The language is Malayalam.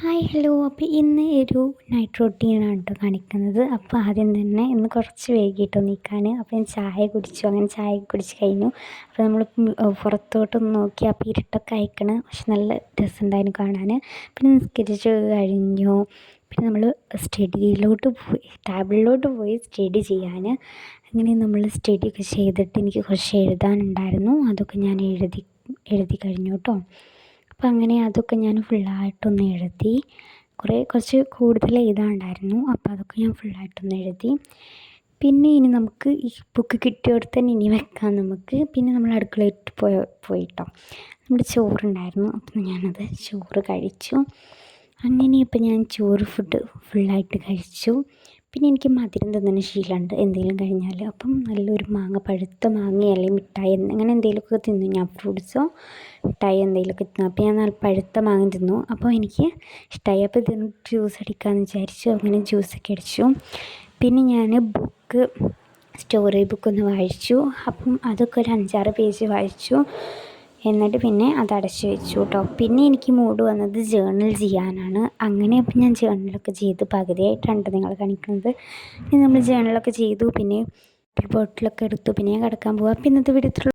Hi hello. അപ്പോൾ ഇന്ന് ഒരു നൈറ്റ് റൊട്ടീനാണ് കേട്ടോ കാണിക്കുന്നത്. അപ്പോൾ ആദ്യം തന്നെ ഇന്ന് കുറച്ച് വൈകിട്ടോ നീക്കാൻ. അപ്പോൾ ഞാൻ ചായ കുടിച്ചു. അങ്ങനെ ചായ കുടിച്ച് കഴിഞ്ഞു. അപ്പോൾ നമ്മൾ പുറത്തോട്ടൊന്ന് നോക്കി. അപ്പോൾ ഇരുട്ടൊക്കെ അയക്കണ്, പക്ഷെ നല്ല രസമുണ്ടായിരുന്നു കാണാൻ. പിന്നെ നിസ്കരിച്ച് കഴിഞ്ഞു. പിന്നെ നമ്മൾ സ്റ്റഡിയിലോട്ട് പോയി, ടാബിളിലോട്ട് പോയി സ്റ്റഡി ചെയ്യാൻ. അങ്ങനെ നമ്മൾ സ്റ്റഡിയൊക്കെ ചെയ്തിട്ട് എനിക്ക് കുറച്ച് എഴുതാനുണ്ടായിരുന്നു. അതൊക്കെ ഞാൻ എഴുതി കഴിഞ്ഞു കേട്ടോ. അപ്പം അങ്ങനെ അതൊക്കെ ഞാൻ ഫുള്ളായിട്ടൊന്ന് എഴുതി. കുറച്ച് കൂടുതൽ എഴുതാനുണ്ടായിരുന്നു. അപ്പോൾ അതൊക്കെ ഞാൻ ഫുള്ളായിട്ടൊന്ന് എഴുതി. പിന്നെ ഇനി നമുക്ക് ഈ ബുക്ക് കിട്ടിയോടത്ത് തന്നെ ഇനി വെക്കാം നമുക്ക്. പിന്നെ നമ്മൾ അടുക്കളയിൽ പോയിട്ടോ. നമ്മുടെ ചോറുണ്ടായിരുന്നു. അപ്പം ഞാനത് ചോറ് കഴിച്ചു. അങ്ങനെ ഇപ്പം ഞാൻ ഫുഡ് ഫുള്ളായിട്ട് കഴിച്ചു. പിന്നെ എനിക്ക് മധുരം തിന്നുന്ന ശീലമുണ്ട് എന്തെങ്കിലും കഴിഞ്ഞാൽ. അപ്പം നല്ലൊരു പഴുത്ത മാങ്ങ അല്ലെങ്കിൽ മിഠായി അങ്ങനെ എന്തെങ്കിലുമൊക്കെ തിന്നും ഞാൻ. ഫ്രൂട്ട്സോ മിഠായി എന്തെങ്കിലുമൊക്കെ തിന്നും. അപ്പോൾ ഞാൻ നല്ല പഴുത്ത മാങ്ങ തിന്നു. അപ്പോൾ എനിക്ക് ഇഷ്ടമായി. അപ്പോൾ ഇതിന് ജ്യൂസ് അടിക്കാമെന്ന് വിചാരിച്ചു. അങ്ങനെ ജ്യൂസൊക്കെ അടിച്ചു. പിന്നെ ഞാൻ സ്റ്റോറി ബുക്കൊന്ന് വായിച്ചു. അപ്പം അതൊക്കെ ഒരു 5-6 പേജ് വായിച്ചു. എന്നിട്ട് പിന്നെ അത് അടച്ച് വെച്ചു കേട്ടോ. പിന്നെ എനിക്ക് മൂഡ് വന്നത് ജേർണൽ ചെയ്യാനാണ്. അങ്ങനെ അപ്പം ഞാൻ ജേർണലൊക്കെ ചെയ്ത് പകുതിയായിട്ടാണ് നിങ്ങൾ കാണിക്കുന്നത്. പിന്നെ നമ്മൾ ജേർണലൊക്കെ ചെയ്തു. പിന്നെ ബോട്ടിലൊക്കെ എടുത്തു. പിന്നെ ഞാൻ കിടക്കാൻ പോവാം. അപ്പം ഇന്നത്തെ വീഡിയോ